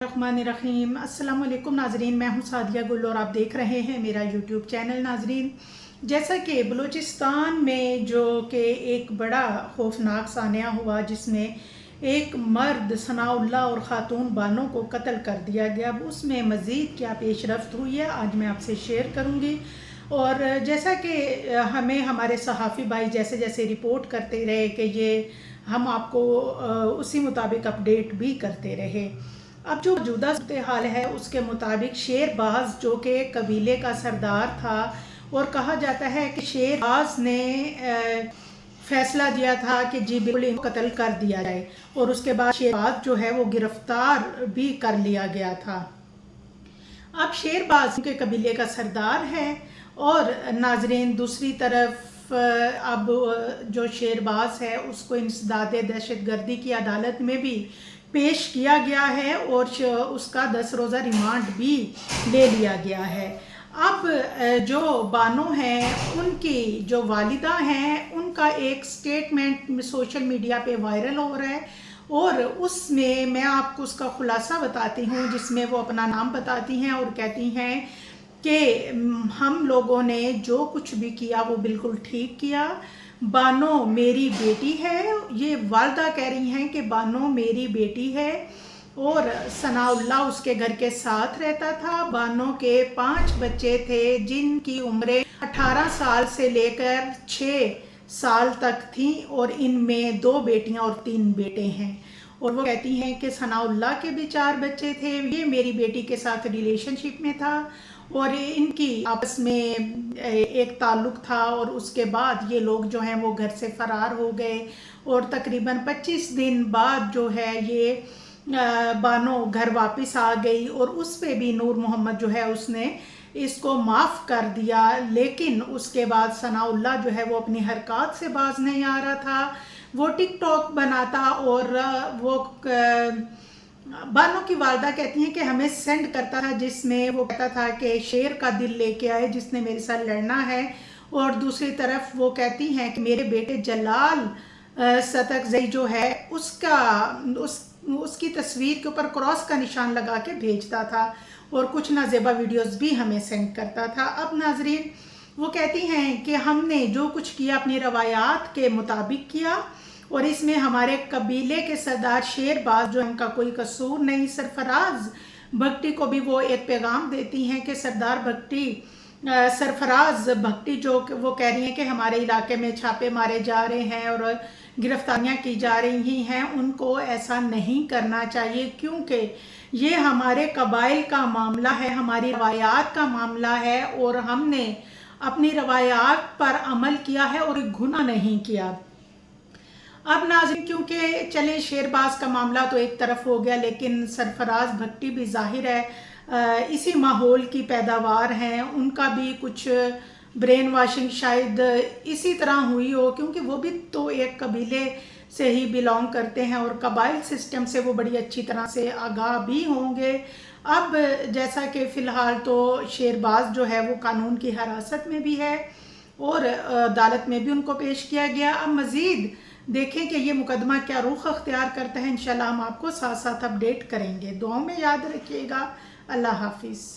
बिस्मिल्लाहिर्रहमानिर्रहीम। अस्सलाम वालेकुम नाजरीन, मैं हूं सादिया गुल और आप देख रहे हैं मेरा यूट्यूब चैनल। नाजरीन, जैसा कि बलूचिस्तान में जो कि एक बड़ा खौफनाक सानिया हुआ जिसमें एक मर्द सनाउल्लाह और ख़ातून बानो को कत्ल कर दिया गया, उसमें मज़ीद क्या पेशरफ्त हुई है आज मैं आपसे शेयर करूँगी। और जैसा कि हमें हमारे सहाफ़ी भाई जैसे जैसे रिपोर्ट करते रहे कि ये हम आपको उसी मुताबिक अपडेट भी करते रहे। अब जो मौजूदा सूरत हाल है उसके मुताबिक शेरबाज जो कि कबीले का सरदार था और कहा जाता है कि शेरबाज ने फैसला दिया था कि जी बिल्कुल इनको कत्ल कर दिया जाए, और उसके बाद शेरबाज जो है वो गिरफ्तार भी कर लिया गया था। अब शेरबाज के कबीले का सरदार है और नाजरीन दूसरी तरफ अब जो शेरबाज है उसको इंसदाद दहशतगर्दी की अदालत में भी पेश किया गया है और उसका 10 रोज़ा रिमांड भी ले लिया गया है। अब जो बानो हैं उनकी जो वालिदा हैं उनका एक स्टेटमेंट सोशल मीडिया पे वायरल हो रहा है और उसमें मैं आपको उसका खुलासा बताती हूँ, जिसमें वो अपना नाम बताती हैं और कहती हैं कि हम लोगों ने जो कुछ भी किया वो बिल्कुल ठीक किया। बानो मेरी बेटी है, ये वालदा कह रही हैं कि बानो मेरी बेटी है और सनाउल्लाह उसके घर के साथ रहता था। बानो के 5 बच्चे थे जिनकी उम्रें 18 साल से लेकर 6 साल तक थी और इनमें 2 बेटियां और 3 बेटे हैं। और वो कहती हैं कि सनाउल्लाह के भी 4 बच्चे थे, ये मेरी बेटी के साथ रिलेशनशिप में था और इनकी आपस में एक ताल्लुक़ था और उसके बाद ये लोग जो हैं वो घर से फ़रार हो गए और तकरीबन 25 दिन बाद जो है ये बानो घर वापस आ गई और उस पे भी नूर मोहम्मद जो है उसने इसको माफ़ कर दिया। लेकिन उसके बाद सनाउल्लाह जो है वो अपनी हरकत से बाज नहीं आ रहा था, वो टिकटॉक बनाता और वो बानो की वालदा कहती हैं कि हमें सेंड करता था जिसमें वो कहता था कि शेर का दिल लेके आए जिसने मेरे साथ लड़ना है, और दूसरी तरफ वो कहती हैं कि मेरे बेटे जलाल सतकजई जो है उसकी तस्वीर के ऊपर क्रॉस का निशान लगा के भेजता था और कुछ नाजेबा वीडियोस भी हमें सेंड करता था। अब नाजरीन वो कहती हैं कि हमने जो कुछ किया अपनी रवायात के मुताबिक किया और इसमें हमारे कबीले के सरदार शेरबाज जो उनका कोई कसूर नहीं। सरफराज भक्टी को भी वो एक पैगाम देती हैं कि सरदार भक्टी सरफराज भक्टी जो वो कह रही हैं कि हमारे इलाके में छापे मारे जा रहे हैं और गिरफ्तारियां की जा रही हैं, उनको ऐसा नहीं करना चाहिए क्योंकि ये हमारे कबाइल का मामला है, हमारी रवायात का मामला है और हमने अपनी रवायात पर अमल किया है और गुनाह नहीं किया। अब नाज़रीन क्योंकि चले शेरबाज का मामला तो एक तरफ हो गया, लेकिन सरफराज भट्टी भी जाहिर है इसी माहौल की पैदावार हैं, उनका भी कुछ ब्रेन वाशिंग शायद इसी तरह हुई हो क्योंकि वो भी तो एक कबीले से ही बिलोंग करते हैं और कबाइल सिस्टम से वो बड़ी अच्छी तरह से आगाह भी होंगे। अब जैसा कि फ़िलहाल तो शेरबाज जो है वो कानून की हिरासत में भी है और अदालत में भी उनको पेश किया गया। अब मज़ीद देखें कि ये मुकदमा क्या रुख अख्तियार करता है। इंशाल्लाह हम आपको साथ साथ अपडेट करेंगे। दुआओं में याद रखिएगा। अल्लाह हाफिज़।